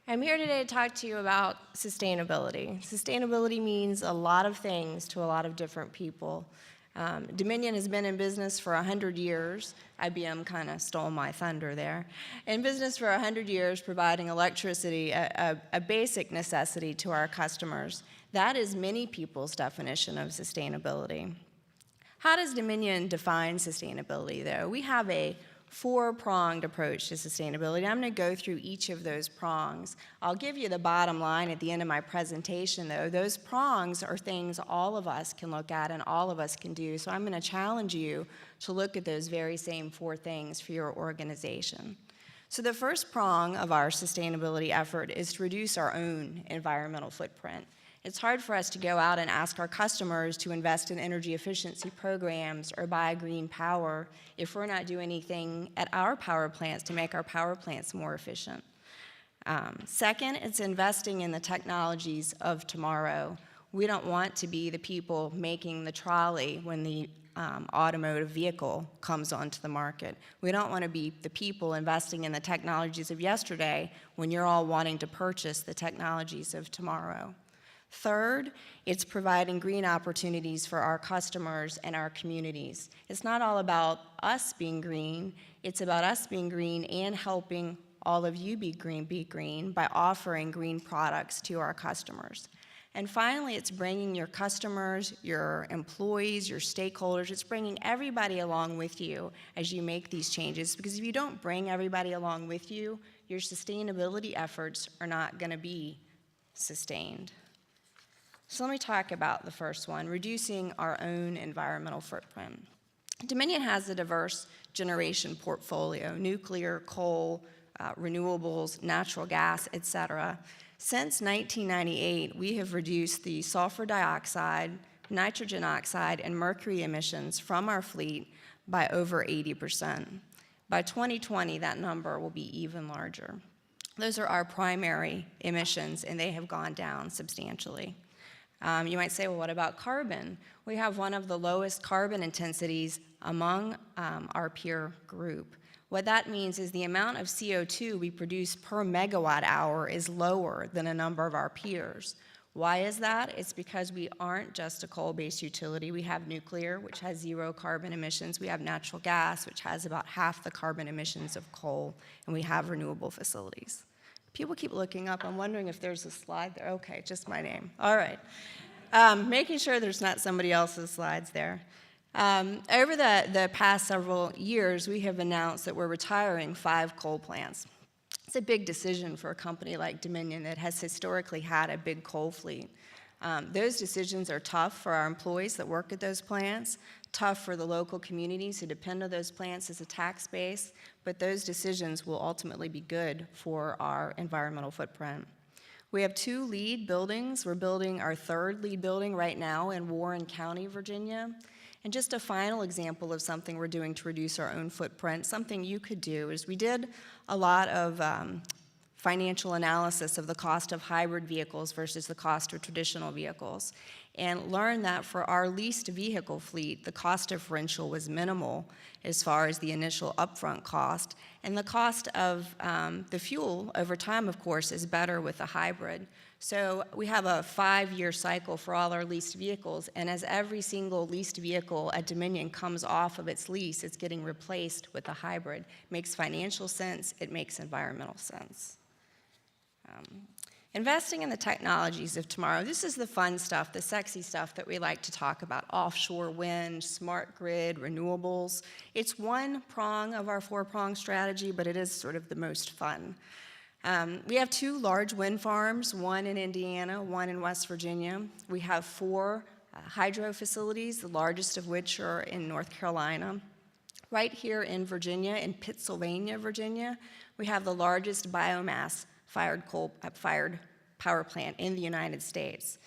I'm here today to talk to you about sustainability. Sustainability means a lot of things to a lot of different people. Dominion has been in business for 100 years. IBM kind of stole my thunder there. In business for 100 years, providing electricity, a basic necessity to our customers. That is many people's definition of sustainability. How does Dominion define sustainability, though? We have a four-pronged approach to sustainability. I'm going to go through each of those prongs. I'll give you the bottom line at the end of my presentation, though. Those prongs are things all of us can look at and all of us can do, so I'm going to challenge you to look at those very same four things for your organization. So the first prong of our sustainability effort is to reduce our own environmental footprint. It's hard for us to go out and ask our customers to invest in energy efficiency programs or buy green power if we're not doing anything at our power plants to make our power plants more efficient. Second, it's investing in the technologies of tomorrow. We don't want to be the people making the trolley when the automotive vehicle comes onto the market. We don't want to be the people investing in the technologies of yesterday when you're all wanting to purchase the technologies of tomorrow. Third, it's providing green opportunities for our customers and our communities. It's not all about us being green, it's about us being green and helping all of you be green by offering green products to our customers. And finally, it's bringing your customers, your employees, your stakeholders, it's bringing everybody along with you as you make these changes, because if you don't bring everybody along with you, your sustainability efforts are not going to be sustained. So let me talk about the first one, reducing our own environmental footprint. Dominion has a diverse generation portfolio, nuclear, coal, renewables, natural gas, et cetera. Since 1998, we have reduced the sulfur dioxide, nitrogen oxide, and mercury emissions from our fleet by over 80%. By 2020, that number will be even larger. Those are our primary emissions, and they have gone down substantially. You might say, well, what about carbon? We have one of the lowest carbon intensities among our peer group. What that means is the amount of CO2 we produce per megawatt hour is lower than a number of our peers. Why is that? It's because we aren't just a coal-based utility. We have nuclear, which has 0 carbon emissions. We have natural gas, which has about half the carbon emissions of coal. And we have renewable facilities. People keep looking up. I'm wondering if there's a slide there. Okay, just my name. All right. Making sure there's not somebody else's slides there. Over the past several years, we have announced that we're retiring 5 coal plants. It's a big decision for a company like Dominion that has historically had a big coal fleet. Those decisions are tough for our employees that work at those plants, tough for the local communities who depend on those plants as a tax base, but those decisions will ultimately be good for our environmental footprint. We have 2 lead buildings. We're building our 3rd lead building right now in Warren County, Virginia. And just a final example of something we're doing to reduce our own footprint, something you could do, is we did a lot of financial analysis of the cost of hybrid vehicles versus the cost of traditional vehicles, and learned that for our leased vehicle fleet, the cost differential was minimal as far as the initial upfront cost, and the cost of the fuel over time, of course, is better with a hybrid. So we have a 5-year cycle for all our leased vehicles, and as every single leased vehicle at Dominion comes off of its lease, it's getting replaced with a hybrid. It makes financial sense, it makes environmental sense. Investing in the technologies of tomorrow. This is the fun stuff, the sexy stuff that we like to talk about. Offshore wind, smart grid, renewables. It's one prong of our 4-prong strategy, but it is sort of the most fun. We have 2 large wind farms, one in Indiana, one in West Virginia. We have 4 hydro facilities, the largest of which are in North Carolina. Right here in Virginia, in Pittsylvania, Virginia, we have the largest biomass fired power plant in the United States.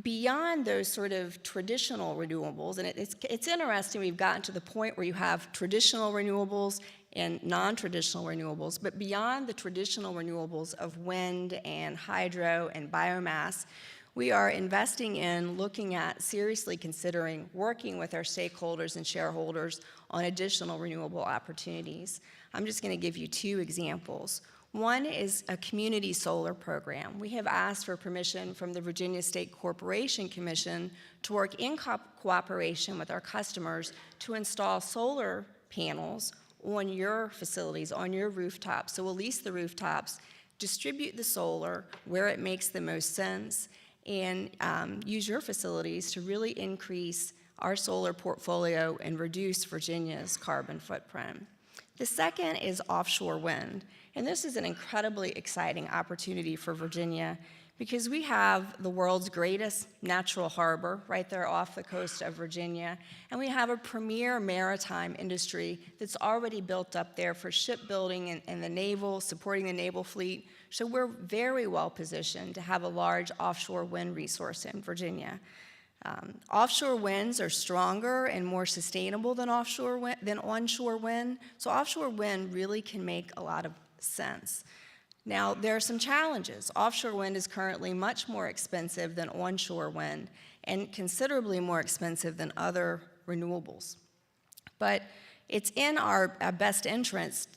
Beyond those sort of traditional renewables, and it's interesting, we've gotten to the point where you have traditional renewables and non-traditional renewables, but beyond the traditional renewables of wind and hydro and biomass, we are investing in looking at, seriously considering, working with our stakeholders and shareholders on additional renewable opportunities. I'm just going to give you 2 examples. One is a community solar program. We have asked for permission from the Virginia State Corporation Commission to work in cooperation with our customers to install solar panels on your facilities, on your rooftops. So we'll lease the rooftops, distribute the solar where it makes the most sense, and use your facilities to really increase our solar portfolio and reduce Virginia's carbon footprint. The second is offshore wind, and this is an incredibly exciting opportunity for Virginia because we have the world's greatest natural harbor right there off the coast of Virginia, and we have a premier maritime industry that's already built up there for shipbuilding and the naval, supporting the naval fleet. So we're very well positioned to have a large offshore wind resource in Virginia. Offshore winds are stronger and more sustainable than onshore wind, so offshore wind really can make a lot of sense. Now, there are some challenges. Offshore wind is currently much more expensive than onshore wind and considerably more expensive than other renewables. But it's in our best interest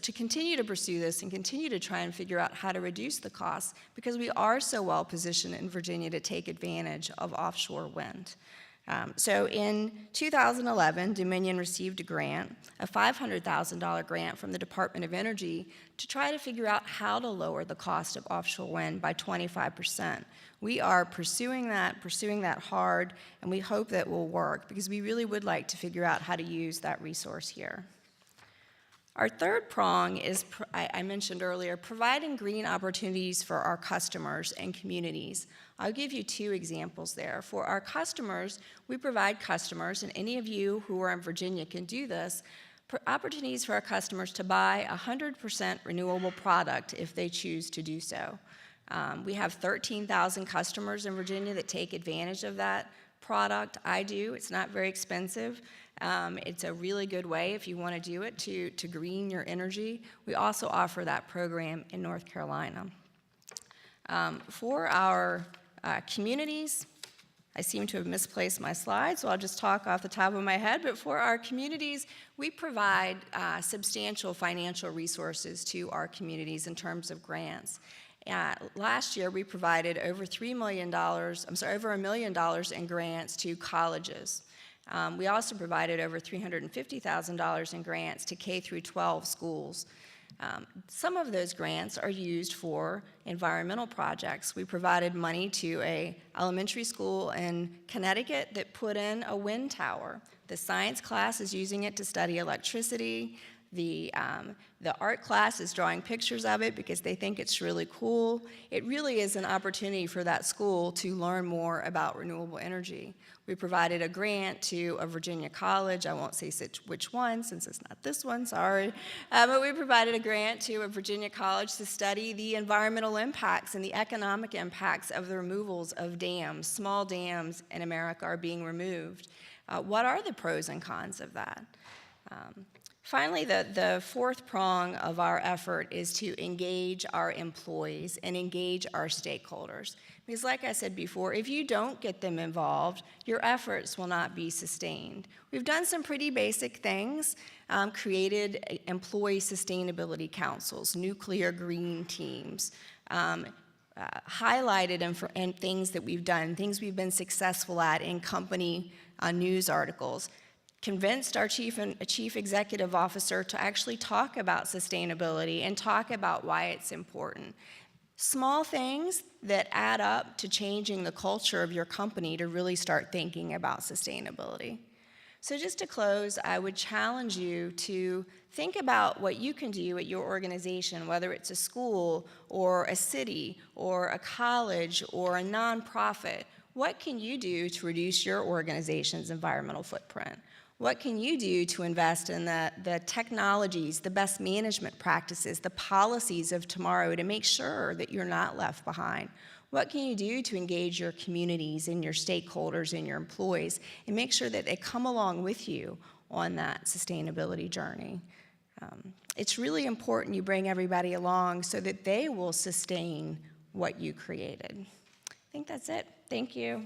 to continue to pursue this and continue to try and figure out how to reduce the costs because we are so well positioned in Virginia to take advantage of offshore wind. So in 2011, Dominion received a grant, a $500,000 grant from the Department of Energy to try to figure out how to lower the cost of offshore wind by 25%. We are pursuing that hard, and we hope that will work because we really would like to figure out how to use that resource here. Our third prong is, I mentioned earlier, providing green opportunities for our customers and communities. I'll give you two examples there. For our customers, we provide customers, and any of you who are in Virginia can do this, opportunities for our customers to buy 100% renewable product if they choose to do so. We have 13,000 customers in Virginia that take advantage of that product. I do. It's not very expensive. It's a really good way if you want to do it to green your energy. We also offer that program in North Carolina. For our communities, I seem to have misplaced my slide, so I'll just talk off the top of my head. But for our communities, we provide substantial financial resources to our communities in terms of grants. Last year, we provided over $1 million in grants to colleges. We also provided over $350,000 in grants to K through 12 schools. Some of those grants are used for environmental projects. We provided money to an elementary school in Connecticut that put in a wind tower. The science class is using it to study electricity. The art class is drawing pictures of it because they think it's really cool. It really is an opportunity for that school to learn more about renewable energy. We provided a grant to a Virginia college. I won't say which one since it's not this one, sorry. But we provided a grant to a Virginia college to study the environmental impacts and the economic impacts of the removals of dams. Small dams in America are being removed. What are the pros and cons of that? Finally, the fourth prong of our effort is to engage our employees and engage our stakeholders. Because like I said before, if you don't get them involved, your efforts will not be sustained. We've done some pretty basic things, created employee sustainability councils, nuclear green teams, highlighted and things that we've done, things we've been successful at in company news articles. Convinced our chief executive officer to actually talk about sustainability and talk about why it's important. Small things that add up to changing the culture of your company to really start thinking about sustainability. So just to close, I would challenge you to think about what you can do at your organization, whether it's a school or a city or a college or a nonprofit. What can you do to reduce your organization's environmental footprint? What can you do to invest in the technologies, the best management practices, the policies of tomorrow to make sure that you're not left behind? What can you do to engage your communities and your stakeholders and your employees and make sure that they come along with you on that sustainability journey? It's really important you bring everybody along so that they will sustain what you created. I think that's it. Thank you.